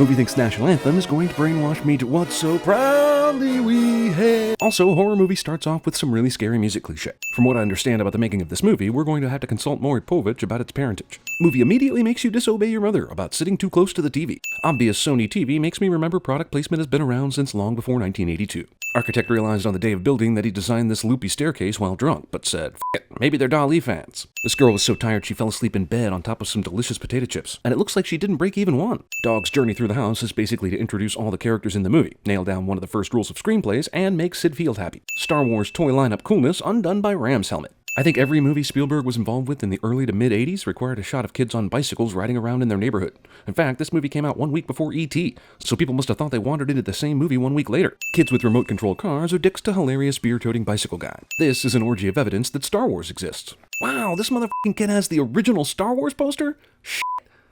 Movie thinks national anthem is going to brainwash me to what so proudly we hail. Also, horror movie starts off with some really scary music cliche. From what I understand about the making of this movie, we're going to have to consult Maury Povich about its parentage. Movie immediately makes you disobey your mother about sitting too close to the TV. Obvious Sony TV makes me remember product placement has been around since long before 1982. Architect realized on the day of building that he designed this loopy staircase while drunk, but said, "F it, maybe they're Dali fans." This girl was so tired she fell asleep in bed on top of some delicious potato chips, and it looks like she didn't break even one. Dog's journey through the house is basically to introduce all the characters in the movie, nail down one of the first rules of screenplays, and make Sid Field happy. Star Wars toy lineup coolness undone by Ram's helmet. I think every movie Spielberg was involved with in the early to mid-80s required a shot of kids on bicycles riding around in their neighborhood. In fact, this movie came out 1 week before E.T., so people must have thought they wandered into the same movie 1 week later. Kids with remote-controlled cars are dicks to hilarious beer-toting bicycle guy. This is an orgy of evidence that Star Wars exists. Wow, this motherfucking kid has the original Star Wars poster? Shit.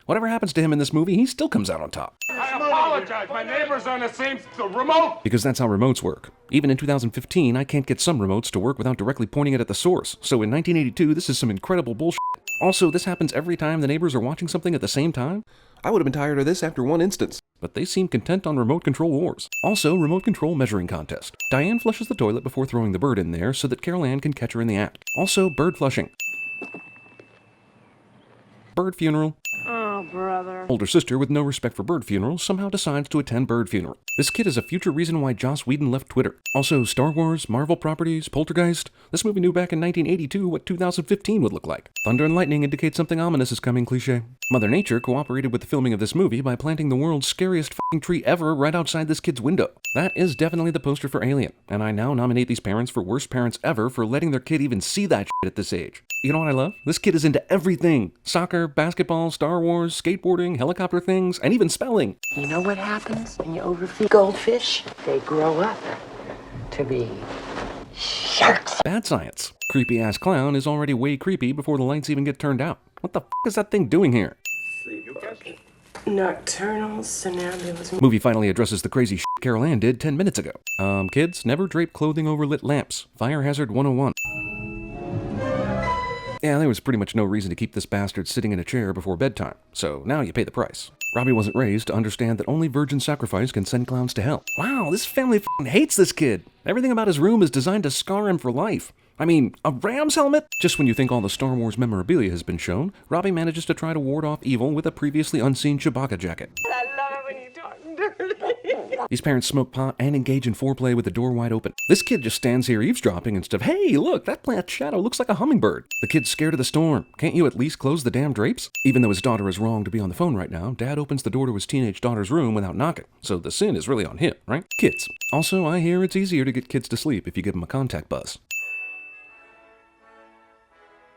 Whatever happens to him in this movie, he still comes out on top. I apologize, my neighbor's on the same remote! Because that's how remotes work. Even in 2015, I can't get some remotes to work without directly pointing it at the source. So in 1982, this is some incredible bullshit. Also, this happens every time the neighbors are watching something at the same time. I would have been tired of this after one instance. But they seem content on remote control wars. Also, remote control measuring contest. Diane flushes the toilet before throwing the bird in there so that Carol Ann can catch her in the act. Also, bird flushing. Bird funeral. Oh, brother. Older sister with no respect for bird funerals somehow decides to attend bird funeral. This kid is a future reason why Joss Whedon left Twitter. Also, Star Wars, Marvel properties, Poltergeist. This movie knew back in 1982 what 2015 would look like. Thunder and lightning indicate something ominous is coming, cliche. Mother Nature cooperated with the filming of this movie by planting the world's scariest f***ing tree ever right outside this kid's window. That is definitely the poster for Alien, and I now nominate these parents for worst parents ever for letting their kid even see that shit at this age. You know what I love? This kid is into everything. Soccer, basketball, Star Wars, skateboarding, helicopter things, and even spelling. You know what happens when you overfeed goldfish? They grow up to be sharks. Bad science. Creepy-ass clown is already way creepy before the lights even get turned out. What the f*** is that thing doing here? Nocturnal somnambulist. Movie finally addresses the crazy shit Carol Ann did 10 minutes ago. Kids, never drape clothing over lit lamps. Fire hazard 101. Yeah, there was pretty much no reason to keep this bastard sitting in a chair before bedtime, so now you pay the price. Robbie wasn't raised to understand that only virgin sacrifice can send clowns to hell. Wow, this family f***ing hates this kid. Everything about his room is designed to scar him for life. I mean, a Rams helmet? Just when you think all the Star Wars memorabilia has been shown, Robbie manages to try to ward off evil with a previously unseen Chewbacca jacket. I love it when you talk dirty. These parents smoke pot and engage in foreplay with the door wide open. This kid just stands here eavesdropping and stuff. Hey, look, that plant shadow looks like a hummingbird. The kid's scared of the storm. Can't you at least close the damn drapes? Even though his daughter is wrong to be on the phone right now, Dad opens the door to his teenage daughter's room without knocking. So the sin is really on him, right? Kids. Also, I hear it's easier to get kids to sleep if you give them a contact buzz.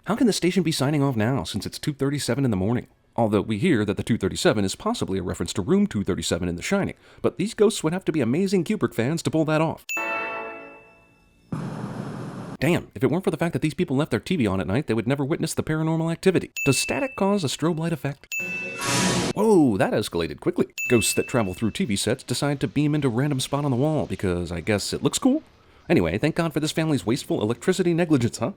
How can the station be signing off now since it's 2:37 in the morning? Although we hear that the 237 is possibly a reference to room 237 in The Shining, but these ghosts would have to be amazing Kubrick fans to pull that off. Damn, if it weren't for the fact that these people left their TV on at night, they would never witness the paranormal activity. Does static cause a strobe light effect? Whoa, that escalated quickly. Ghosts that travel through TV sets decide to beam into a random spot on the wall because I guess it looks cool? Anyway, thank God for this family's wasteful electricity negligence, huh?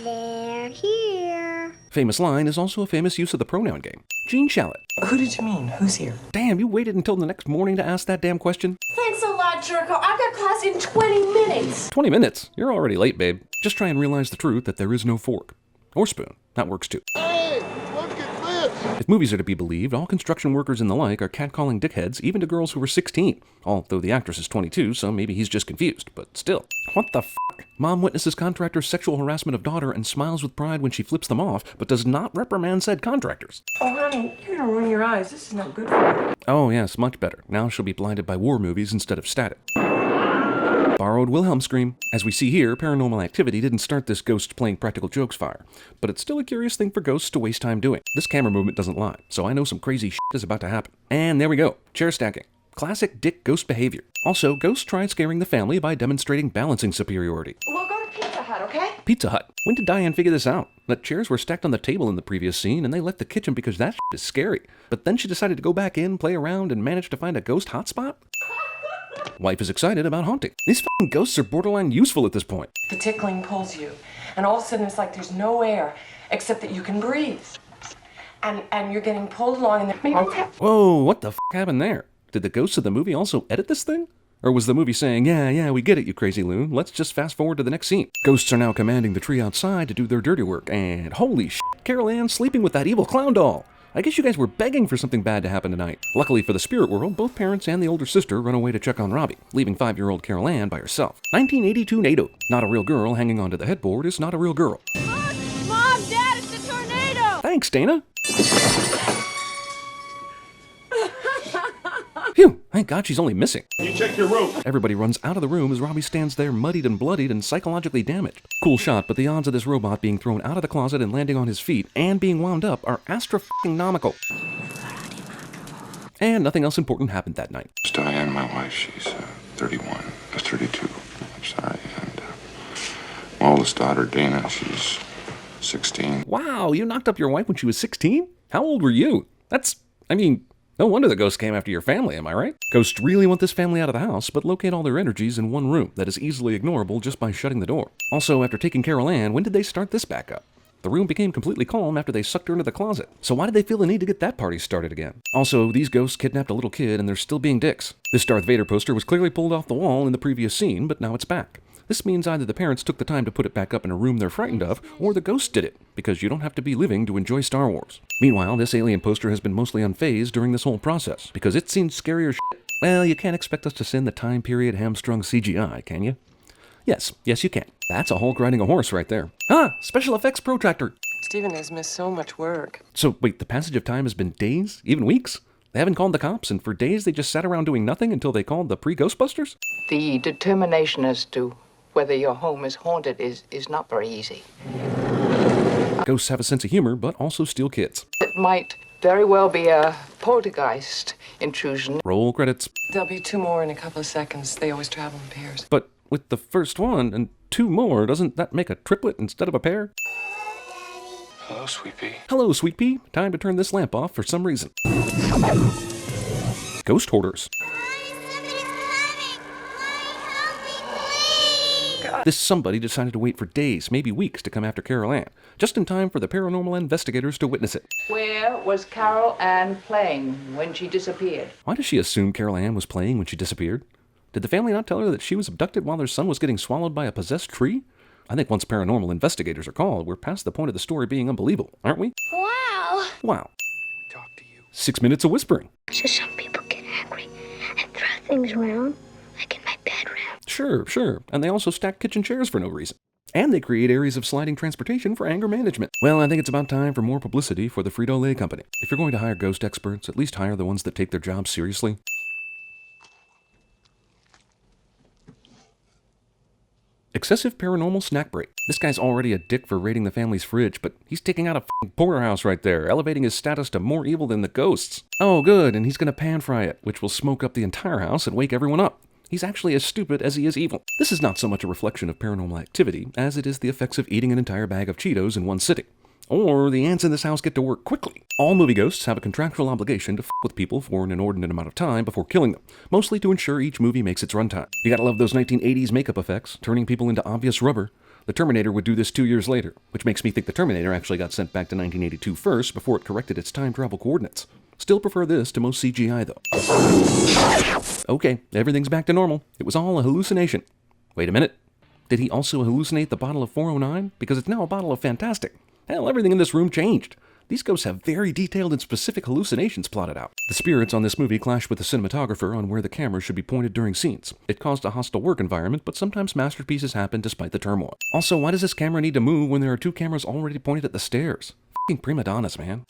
They're here. Famous line is also a famous use of the pronoun game. Gene Shalit. Who did you mean? Who's here? Damn, you waited until the next morning to ask that damn question? Thanks a lot, Jerko. I've got class in 20 minutes. 20 minutes? You're already late, babe. Just try and realize the truth that there is no fork. Or spoon. That works too. Hey, look at this! If movies are to be believed, all construction workers and the like are catcalling dickheads even to girls who are 16. Although the actress is 22, so maybe he's just confused, but still. What the f***? Mom witnesses contractor's sexual harassment of daughter and smiles with pride when she flips them off, but does not reprimand said contractors. Oh, honey, you're gonna ruin your eyes. This is not good for you. Oh yes, much better. Now she'll be blinded by war movies instead of static. Borrowed Wilhelm scream. As we see here, Paranormal Activity didn't start this ghost playing practical jokes fire, but it's still a curious thing for ghosts to waste time doing. This camera movement doesn't lie, so I know some crazy shit is about to happen. And there we go, chair stacking. Classic dick ghost behavior. Also, ghosts tried scaring the family by demonstrating balancing superiority. We'll go to Pizza Hut, okay? Pizza Hut. When did Diane figure this out? That chairs were stacked on the table in the previous scene, and they left the kitchen because that shit is scary. But then she decided to go back in, play around, and managed to find a ghost hotspot? Wife is excited about haunting. These f***ing ghosts are borderline useful at this point. The tickling pulls you, and all of a sudden it's like there's no air except that you can breathe. and you're getting pulled along in the... Whoa, what the f happened there? Did the ghosts of the movie also edit this thing? Or was the movie saying, yeah, we get it, you crazy loon, let's just fast forward to the next scene. Ghosts are now commanding the tree outside to do their dirty work, and holy shit, Carol Ann's sleeping with that evil clown doll. I guess you guys were begging for something bad to happen tonight. Luckily for the spirit world, both parents and the older sister run away to check on Robbie, leaving 5-year-old Carol Ann by herself. 1982 NATO. Not a real girl hanging onto the headboard is not a real girl. Look! Mom, Dad, it's the tornado! Thanks, Dana. Phew, thank God she's only missing. You check your room. Everybody runs out of the room as Robbie stands there muddied and bloodied and psychologically damaged. Cool shot, but the odds of this robot being thrown out of the closet and landing on his feet and being wound up are astro-f***ing-nomical. And nothing else important happened that night. Diane, my wife, she's 31. 32. I'm sorry. And my oldest daughter, Dana, she's 16. Wow, you knocked up your wife when she was 16? How old were you? No wonder the ghosts came after your family, am I right? Ghosts really want this family out of the house, but locate all their energies in one room that is easily ignorable just by shutting the door. Also, after taking Carol Ann, when did they start this back up? The room became completely calm after they sucked her into the closet. So why did they feel the need to get that party started again? Also, these ghosts kidnapped a little kid and they're still being dicks. This Darth Vader poster was clearly pulled off the wall in the previous scene, but now it's back. This means either the parents took the time to put it back up in a room they're frightened of, or the ghost did it, because you don't have to be living to enjoy Star Wars. Meanwhile, this alien poster has been mostly unfazed during this whole process, because it's seen scarier shit. Well, you can't expect us to send the time period hamstrung CGI, can you? Yes, you can. That's a Hulk riding a horse right there. Ah, special effects protractor. Stephen has missed so much work. So wait, the passage of time has been days, even weeks? They haven't called the cops, and for days they just sat around doing nothing until they called the pre-Ghostbusters? The determination as to whether your home is haunted is not very easy. Ghosts have a sense of humor, but also steal kids. It might very well be a poltergeist intrusion. Roll credits. There'll be 2 more in a couple of seconds. They always travel in pairs. But with the first one and 2 more, doesn't that make a triplet instead of a pair? Hello, Sweet Pea. Hello, Sweet Pea. Time to turn this lamp off for some reason. Ghost hoarders. This somebody decided to wait for days, maybe weeks, to come after Carol Ann, just in time for the paranormal investigators to witness it. Where was Carol Ann playing when she disappeared? Why does she assume Carol Ann was playing when she disappeared? Did the family not tell her that she was abducted while their son was getting swallowed by a possessed tree? I think once paranormal investigators are called, we're past the point of the story being unbelievable, aren't we? Wow! Wow. Talk to you. 6 minutes of whispering. So some people get angry and throw things around, like in my bedroom. Sure. And they also stack kitchen chairs for no reason. And they create areas of sliding transportation for anger management. Well, I think it's about time for more publicity for the Frito-Lay company. If you're going to hire ghost experts, at least hire the ones that take their job seriously. Excessive paranormal snack break. This guy's already a dick for raiding the family's fridge, but he's taking out a f***ing porterhouse right there, elevating his status to more evil than the ghosts. Oh, good, and he's gonna pan fry it, which will smoke up the entire house and wake everyone up. He's actually as stupid as he is evil. This is not so much a reflection of paranormal activity as it is the effects of eating an entire bag of Cheetos in one sitting. Or the ants in this house get to work quickly. All movie ghosts have a contractual obligation to f with people for an inordinate amount of time before killing them, mostly to ensure each movie makes its runtime. You gotta love those 1980s makeup effects, turning people into obvious rubber. The Terminator would do this 2 years later, which makes me think the Terminator actually got sent back to 1982 first before it corrected its time travel coordinates. Still prefer this to most CGI though. Okay, everything's back to normal. It was all a hallucination. Wait a minute. Did he also hallucinate the bottle of 409? Because it's now a bottle of Fantastic. Hell, everything in this room changed. These ghosts have very detailed and specific hallucinations plotted out. The spirits on this movie clash with the cinematographer on where the camera should be pointed during scenes. It caused a hostile work environment, but sometimes masterpieces happen despite the turmoil. Also, why does this camera need to move when there are 2 cameras already pointed at the stairs? F***ing prima donnas, man.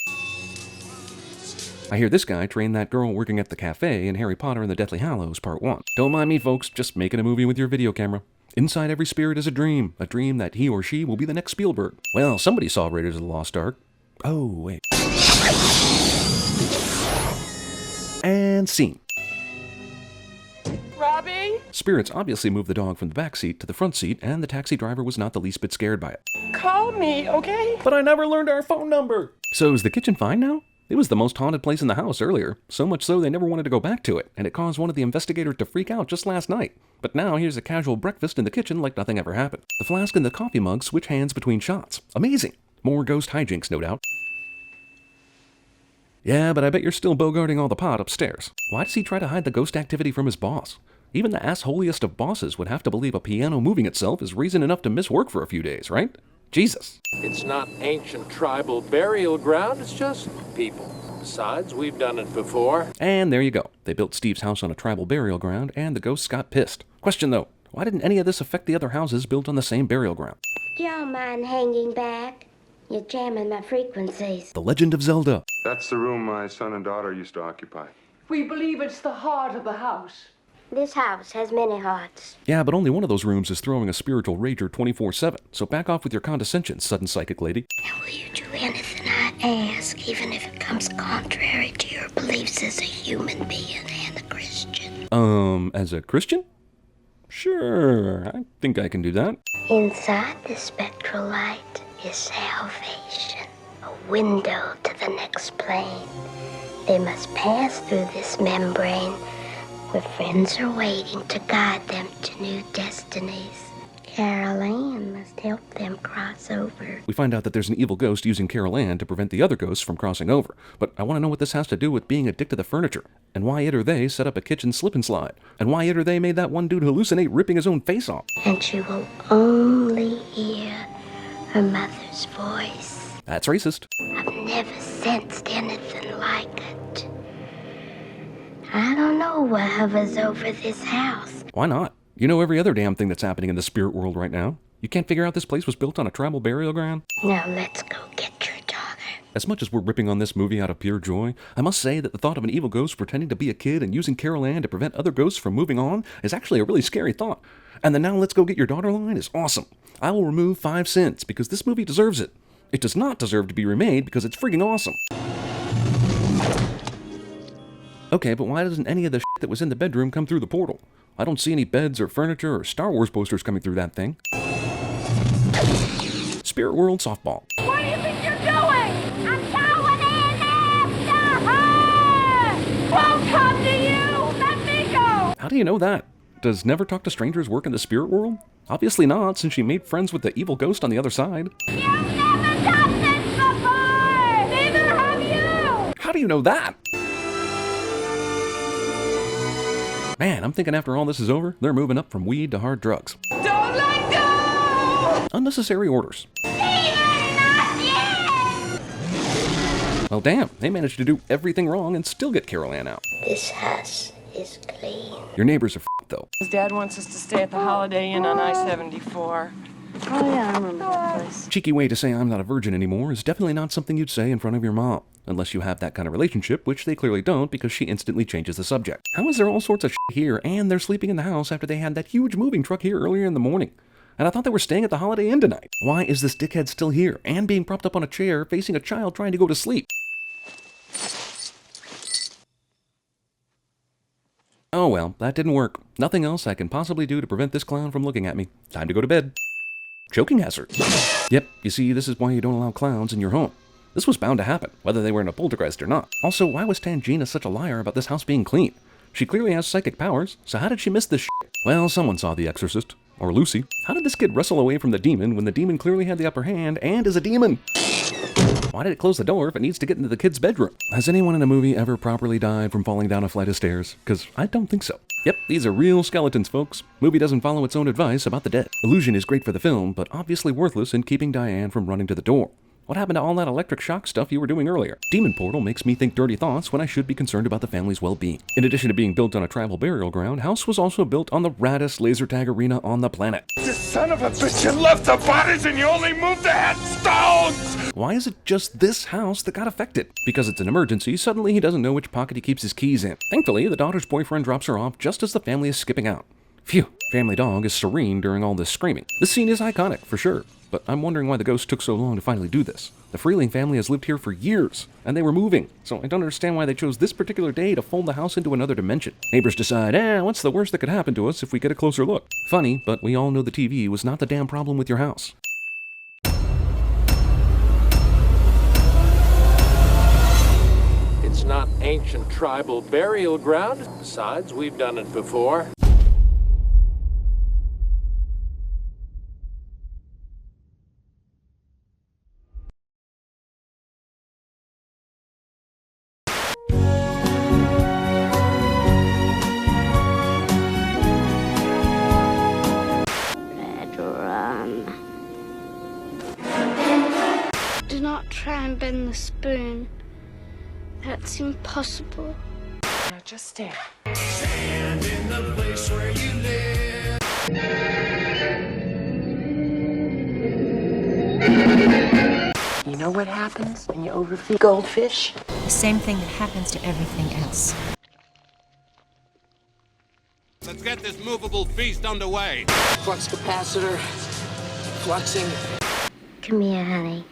I hear this guy trained that girl working at the cafe in Harry Potter and the Deathly Hallows Part 1. Don't mind me, folks, just making a movie with your video camera. Inside every spirit is a dream that he or she will be the next Spielberg. Well, somebody saw Raiders of the Lost Ark. Oh, wait. And scene. Robbie? Spirits obviously moved the dog from the back seat to the front seat, and the taxi driver was not the least bit scared by it. Call me, okay? But I never learned our phone number! So is the kitchen fine now? It was the most haunted place in the house earlier, so much so they never wanted to go back to it, and it caused one of the investigators to freak out just last night. But now here's a casual breakfast in the kitchen like nothing ever happened. The flask and the coffee mug switch hands between shots. Amazing! More ghost hijinks, no doubt. Yeah, but I bet you're still bogarting all the pot upstairs. Why does he try to hide the ghost activity from his boss? Even the assholiest of bosses would have to believe a piano moving itself is reason enough to miss work for a few days, right? Jesus. It's not ancient tribal burial ground, it's just people. Besides, we've done it before. And there you go. They built Steve's house on a tribal burial ground, and the ghosts got pissed. Question though, why didn't any of this affect the other houses built on the same burial ground? Y'all mind hanging back? You're jamming my frequencies. The Legend of Zelda. That's the room my son and daughter used to occupy. We believe it's the heart of the house. This house has many hearts. Yeah, but only one of those rooms is throwing a spiritual rager 24/7, so back off with your condescension, sudden psychic lady. And will you do anything I ask, even if it comes contrary to your beliefs as a human being and a Christian? As a Christian? Sure, I think I can do that. Inside the spectral light is salvation, a window to the next plane. They must pass through this membrane where friends are waiting to guide them to new destinies. Carol Ann must help them cross over. We find out that there's an evil ghost using Carol Ann to prevent the other ghosts from crossing over, but I want to know what this has to do with being addicted to furniture, and why it or they set up a kitchen slip and slide, and why it or they made that one dude hallucinate ripping his own face off. And she will only hear her mother's voice. That's racist. I've never sensed anything like it. I don't know what hovers over this house. Why not? You know every other damn thing that's happening in the spirit world right now. You can't figure out this place was built on a tribal burial ground? Now let's go get your daughter. As much as we're ripping on this movie out of pure joy, I must say that the thought of an evil ghost pretending to be a kid and using Carol Ann to prevent other ghosts from moving on is actually a really scary thought. And the now let's go get your daughter line is awesome. I will remove 5 cents because this movie deserves it. It does not deserve to be remade because it's friggin' awesome. Okay, but why doesn't any of the shit that was in the bedroom come through the portal? I don't see any beds or furniture or Star Wars posters coming through that thing. Spirit World Softball. What do you think you're doing? I'm going in after her! Won't come to you! Let me go! How do you know that? Does Never Talk to Strangers work in the spirit world? Obviously not, since she made friends with the evil ghost on the other side. You've never done this before! Neither have you! How do you know that? Man, I'm thinking after all this is over, they're moving up from weed to hard drugs. Don't let go! Unnecessary orders. Even not yet! Well, damn, they managed to do everything wrong and still get Carol Ann out. This house is clean. Your neighbors are f***ed, though. His dad wants us to stay at the Holiday Inn on I-74. Oh, yeah, I remember that place. Cheeky way to say I'm not a virgin anymore is definitely not something you'd say in front of your mom. Unless you have that kind of relationship, which they clearly don't because she instantly changes the subject. How is there all sorts of shit here and they're sleeping in the house after they had that huge moving truck here earlier in the morning? And I thought they were staying at the Holiday Inn tonight. Why is this dickhead still here and being propped up on a chair facing a child trying to go to sleep? Oh well, that didn't work. Nothing else I can possibly do to prevent this clown from looking at me. Time to go to bed. Choking hazard. Yep, you see, this is why you don't allow clowns in your home. This was bound to happen, whether they were in a poltergeist or not. Also, why was Tangina such a liar about this house being clean? She clearly has psychic powers, so how did she miss this shit? Well, someone saw The Exorcist. Or Lucy. How did this kid wrestle away from the demon when the demon clearly had the upper hand and is a demon? Why did it close the door if it needs to get into the kid's bedroom? Has anyone in a movie ever properly died from falling down a flight of stairs? Because I don't think so. Yep, these are real skeletons, folks. Movie doesn't follow its own advice about the dead. Illusion is great for the film, but obviously worthless in keeping Diane from running to the door. What happened to all that electric shock stuff you were doing earlier? Demon Portal makes me think dirty thoughts when I should be concerned about the family's well-being. In addition to being built on a tribal burial ground, House was also built on the raddest laser tag arena on the planet. You son of a bitch, you left the bodies and you only moved the headstones! Why is it just this house that got affected? Because it's an emergency, suddenly he doesn't know which pocket he keeps his keys in. Thankfully, the daughter's boyfriend drops her off just as the family is skipping out. Phew, family dog is serene during all this screaming. This scene is iconic, for sure, but I'm wondering why the ghost took so long to finally do this. The Freeling family has lived here for years, and they were moving, so I don't understand why they chose this particular day to fold the house into another dimension. Neighbors decide, what's the worst that could happen to us if we get a closer look? Funny, but we all know the TV was not the damn problem with your house. It's not ancient tribal burial ground. Besides, we've done it before. not try and bend the spoon. That's impossible. Now just stand. Stand in the place where you live. You know what happens when you overfeed goldfish? The same thing that happens to everything else. Let's get this movable feast underway. Flux capacitor, fluxing. Come here, honey.